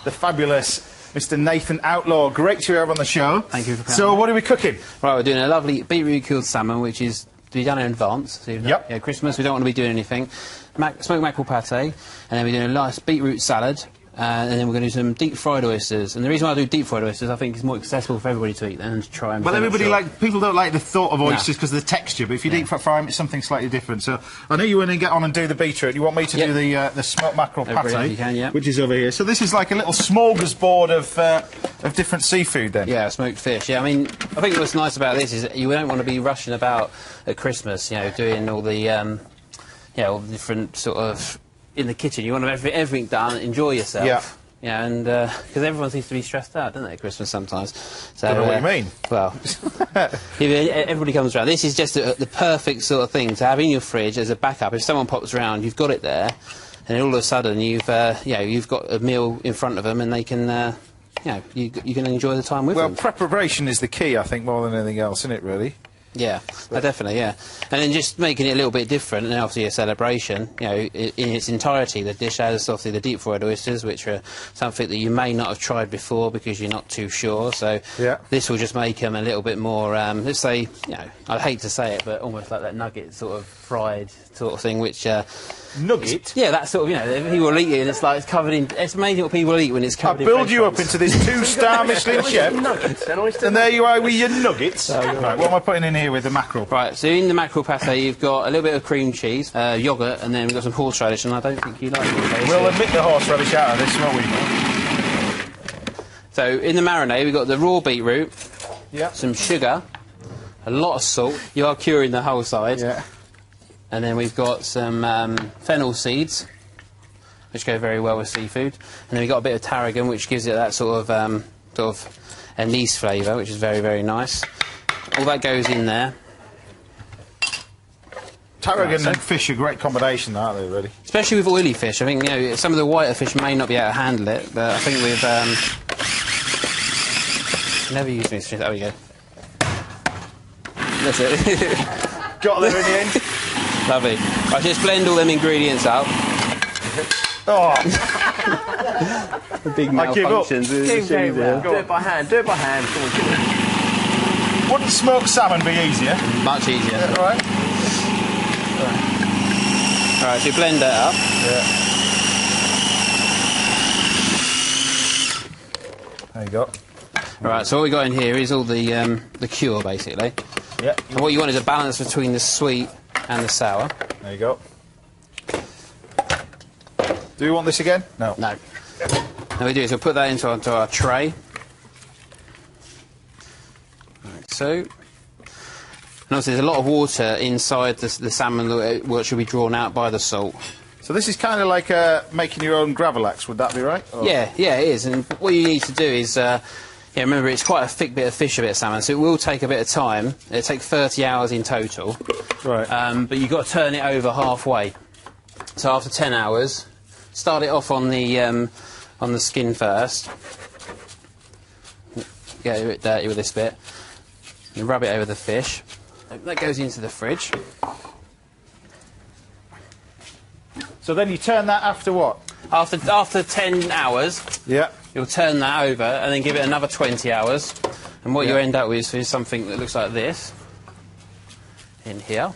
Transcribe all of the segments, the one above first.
the fabulous Mr. Nathan Outlaw. Great to have on the show. Thank you for coming. So, what are we cooking? Right, we're doing a lovely beetroot-cured salmon, which is to be done in advance. So Yep. Christmas, we don't want to be doing anything. Smoked mackerel pâte, and then we're doing a nice beetroot salad. And then we're going to do some deep-fried oysters. And the reason why I do deep-fried oysters, I think it's more accessible for everybody to eat than to try and... Well, people don't like the thought of oysters because of the texture, but if you deep fry them, it's something slightly different. So, I know you want to get on and do the beetroot. You want me to do the smoked mackerel pâte, you can, which is over here. So this is like a little smorgasbord of different seafood, then? Yeah, smoked fish. Yeah, I mean, I think what's nice about this is that you don't want to be rushing about at Christmas, you know, doing all the, all the different sort of... in the kitchen. You want to have everything done, enjoy yourself. Yeah. Yeah, and because everyone seems to be stressed out, don't they, at Christmas sometimes? So, I don't know what you mean. Well, everybody comes around. This is just the perfect sort of thing to have in your fridge as a backup. If someone pops around, you've got it there, and all of a sudden you've got a meal in front of them, and they can, you can enjoy the time with them. Well, preparation is the key, I think, more than anything else, isn't it, really? Yeah, definitely, yeah. And then just making it a little bit different, and obviously a celebration, you know, in its entirety. The dish has obviously the deep-fried oysters, which are something that you may not have tried before because you're not too sure. So this will just make them a little bit more, let's say, you know, I hate to say it, but almost like that nugget sort of fried sort of thing, which... Nugget? Yeah, that sort of, you know, people eat it and it's like it's covered in... It's amazing what people eat when it's covered in I'll build you up into this 2-star Michelin chef. Nuggets, and there you are with your nuggets. Right, what am I putting in here with the mackerel? Right, so in the mackerel pâte you've got a little bit of cream cheese, yoghurt, and then we've got some horseradish, and I don't think you like it. We'll omit the horseradish out of this, won't we? So in the marinade we've got the raw beetroot, yeah, some sugar, a lot of salt. You are curing the whole side. Yeah. And then we've got some fennel seeds, which go very well with seafood. And then we've got a bit of tarragon, which gives it that sort of anise flavour, which is very, very nice. All that goes in there. Tarragon and fish are a great combination, aren't they, really? Especially with oily fish. I think, you know, some of the whiter fish may not be able to handle it, but I think with... never use this. There we go. That's it. Got there in the end. Lovely. I just blend all them ingredients up. Oh. The big malfunctions. Do it by hand. Do it by hand. Come on, come on. Wouldn't smoked salmon be easier? Much easier. Yeah, right. Alright, so you blend that up. Yeah. There you go. Alright, so what we got in here is all the cure, basically. Yeah. And what you want is a balance between the sweet and the sour. There you go. Do you want this again? No. No. What we do is we'll put that onto our tray. Like so. And obviously there's a lot of water inside the salmon which should be drawn out by the salt. So this is kind of like making your own gravlax, would that be right? Or? Yeah, it is. And what you need to do is... remember, it's quite a thick bit of fish, a bit of salmon, so it will take a bit of time. It'll take 30 hours in total. Right. But you've got to turn it over halfway. So after 10 hours, start it off on the skin first. Get a bit dirty with this bit. You rub it over the fish. That goes into the fridge. So then you turn that after what? After 10 hours. Yeah. You'll turn that over and then give it another 20 hours. And what you end up with is something that looks like this. In here.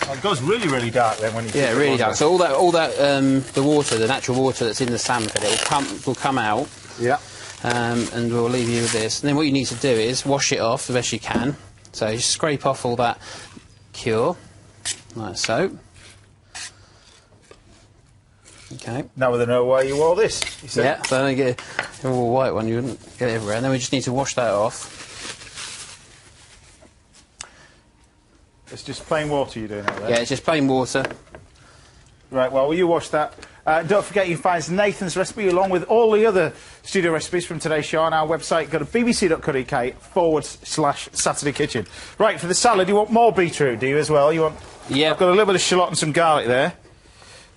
Oh, it goes really, really dark then when you... Yeah, really dark. So all that the water, the natural water that's in the salmon fillet will come out. Yeah. And we'll leave you with this. And then what you need to do is wash it off the best you can. So you scrape off all that cure, like so. Okay. Now we know why you wore this. You said. Yeah, so then get a white one, you wouldn't get it everywhere. And then we just need to wash that off. It's just plain water you're doing out there? Yeah, it's just plain water. Right, well, will you wash that? Don't forget you can find Nathan's recipe along with all the other studio recipes from today's show on our website. Go to bbc.co.uk/Saturday Kitchen. Right, for the salad, you want more beetroot, do you, as well? You want? Yeah. I've got a little bit of shallot and some garlic there.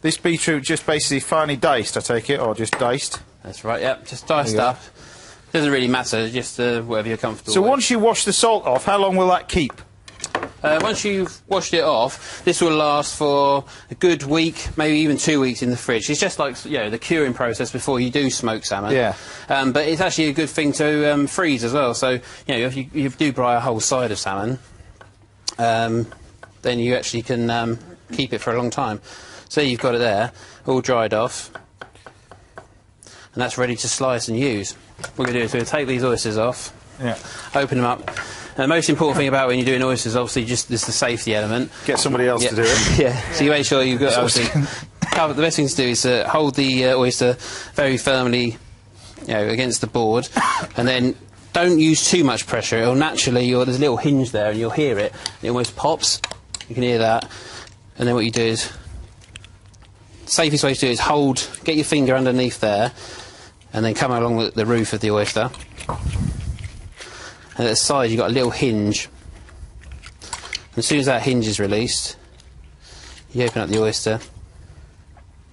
This beetroot just basically finely diced, I take it, or just diced? That's right, yep, just diced up. Doesn't really matter, just whatever you're comfortable with. So once you wash the salt off, how long will that keep? Once you've washed it off, this will last for a good week, maybe even 2 weeks in the fridge. It's just like, you know, the curing process before you do smoke salmon. Yeah. But it's actually a good thing to freeze as well. So, you know, if you do buy a whole side of salmon, then you actually can keep it for a long time. So you've got it there, all dried off, and that's ready to slice and use. What we're going to do is we're going to take these oysters off, open them up. And the most important thing about when you're doing oysters, obviously, just is the safety element. Get somebody else to do it. Yeah. So you make sure you've got, obviously, the best thing to do is hold the oyster very firmly, you know, against the board, and then don't use too much pressure. It'll naturally, there's a little hinge there, and you'll hear it. It almost pops. You can hear that. And then what you do is, the safest way to do it is get your finger underneath there, and then come along with the roof of the oyster. And at the side you've got a little hinge. And as soon as that hinge is released, you open up the oyster.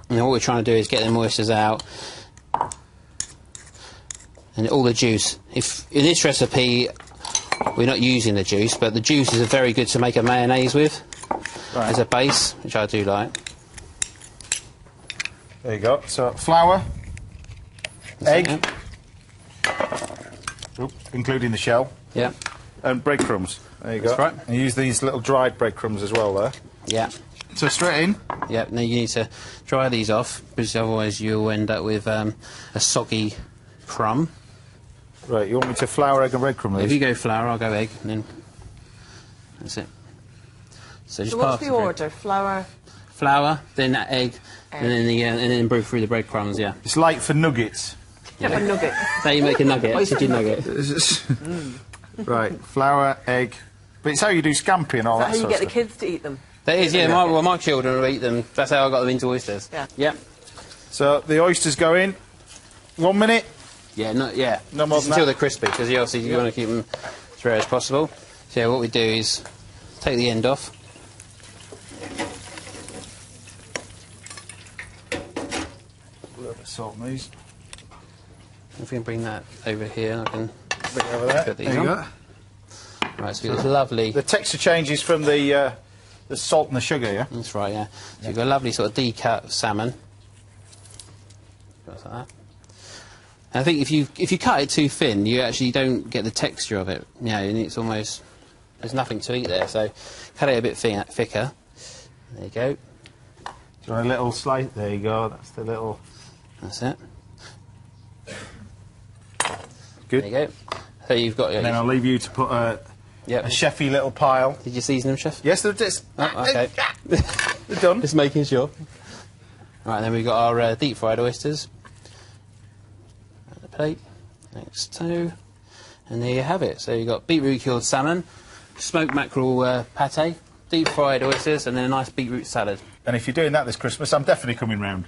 And what we're trying to do is get them oysters out. And all the juice. If in this recipe we're not using the juice, but the juices are very good to make a mayonnaise with as a base, which I do like. There you go. So flour, egg, including the shell, and breadcrumbs. There you go. That's right. And use these little dried breadcrumbs as well there. Yeah. So straight in. Yeah. Now you need to dry these off, because otherwise you'll end up with a soggy crumb. Right. You want me to flour, egg, and breadcrumb these? If you go flour, I'll go egg, and then that's it. So just what's the order? Flour, then that egg. And then brew through the breadcrumbs. Yeah. It's like for nuggets. Yeah, a nugget. How you make a nugget? Chicken nugget. Right. Flour, egg. But it's how you do scampi and all that. How you get the kids to eat them? That is, yeah. My children will eat them. That's how I got them into oysters. Yeah. Yeah. So the oysters go in. 1 minute. Yeah. No more than until that. they're crispy, because you want to keep them as rare as possible. So yeah, what we do is take the end off. A little bit of salt on these. If we can bring that over here, I can bring it over there. put these there you on. Go. Right, so we've got this lovely. The texture changes from the salt and the sugar, yeah. That's right, yeah. So you've got a lovely sort of decut salmon. Like that. And I think if you cut it too thin, you actually don't get the texture of it. You know, and it's almost there's nothing to eat there. So cut it a bit thicker. There you go. Do you want a little slice? There you go. That's the little. That's it. Good. There you go. So you've got. And then I'll leave you to put a chefy little pile. Did you season them, chef? Yes, they're just. Oh, okay. They're done. Just making sure. Right, then we've got our deep fried oysters. And the plate. Next two. And there you have it. So you've got beetroot-cured salmon, smoked mackerel pâte, deep fried oysters, and then a nice beetroot salad. And if you're doing that this Christmas, I'm definitely coming round.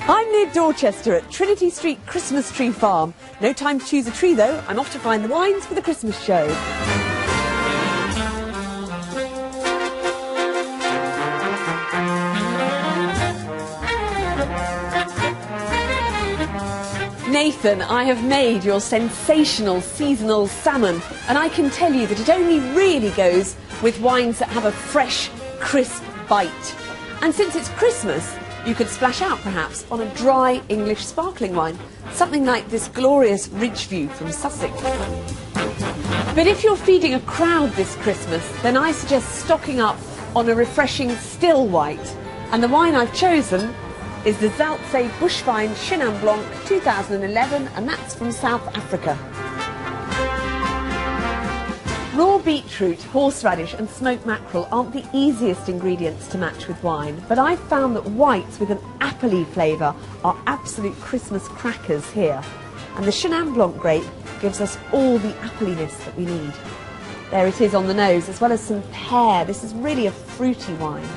I'm near Dorchester at Trinity Street Christmas Tree Farm. No time to choose a tree though. I'm off to find the wines for the Christmas show. Nathan, I have made your sensational seasonal salmon, and I can tell you that it only really goes with wines that have a fresh, crisp bite. And since it's Christmas, you could splash out perhaps on a dry English sparkling wine, something like this glorious Ridgeview from Sussex. But if you're feeding a crowd this Christmas, then I suggest stocking up on a refreshing still white. And the wine I've chosen is the Zaltse Bushvine Chenin Blanc 2011, and that's from South Africa. Raw beetroot, horseradish and smoked mackerel aren't the easiest ingredients to match with wine, but I've found that whites with an appley flavour are absolute Christmas crackers here. And the Chenin Blanc grape gives us all the appliness that we need. There it is on the nose, as well as some pear. This is really a fruity wine.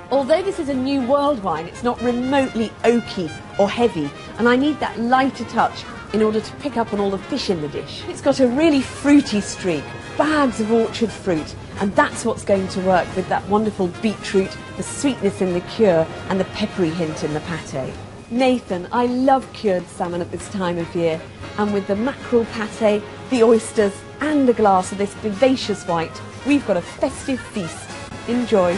Although this is a New World wine, it's not remotely oaky or heavy, and I need that lighter touch in order to pick up on all the fish in the dish. It's got a really fruity streak, bags of orchard fruit, and that's what's going to work with that wonderful beetroot, the sweetness in the cure, and the peppery hint in the pâte. Nathan, I love cured salmon at this time of year, and with the mackerel pâte, the oysters, and a glass of this vivacious white, we've got a festive feast. Enjoy.